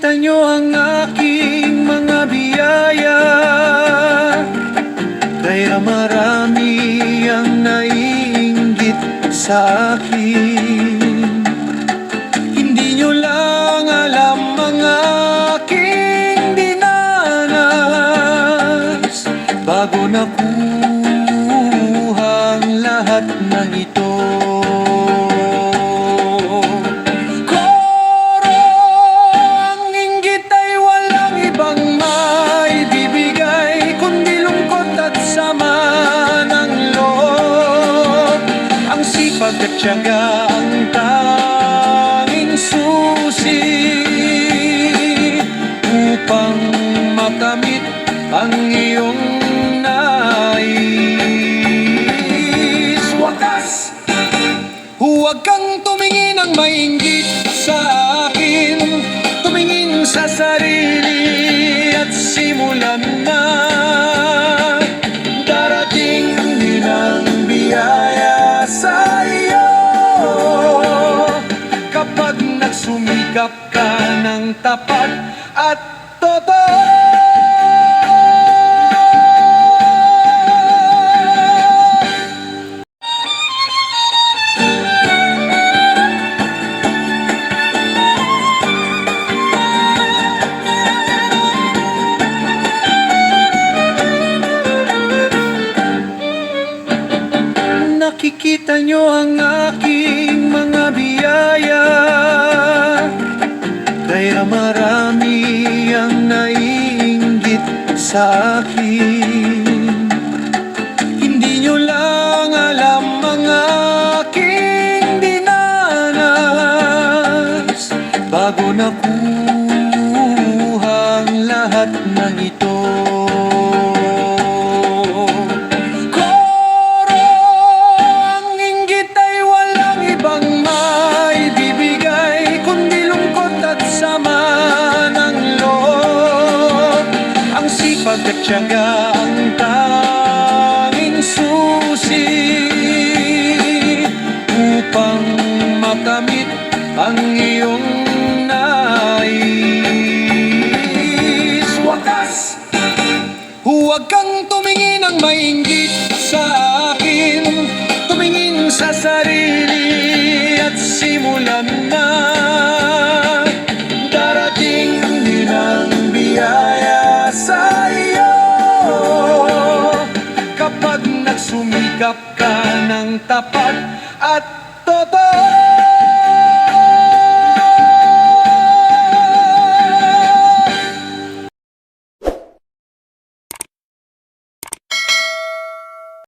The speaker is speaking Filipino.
Nakikita nyo ang aking mga biyaya, kaya marami ang naiinggit sa akin. Hindi nyo lang alam ang aking dinanas bago nakuha ang lahat ng ito. Pagkatyaga ang tanging susi upang makamit ang iyong nais. Wakas! Huwag kang tumingin ng mainggit sa akin, tumingin sa sarili at simulan na. Darating din ang biyaya sa iyo kapag nagsumikap ka ng tapat at totoo. Nakikita nyo ang aking mga biyaya, kaya marami ang naiinggit sa akin. Hindi nyo lang alam ang aking dinanas bago nakuha ang lahat ng ito. Pagkatyaga ang tanging susi upang makamit ang iyong nais. Wakas! Huwag kang tumingin ng mainggit sa akin, tumingin sa sarili at simulan na. Darating din ang biyaya sa iyo kapag nagsumikap ka ng tapat at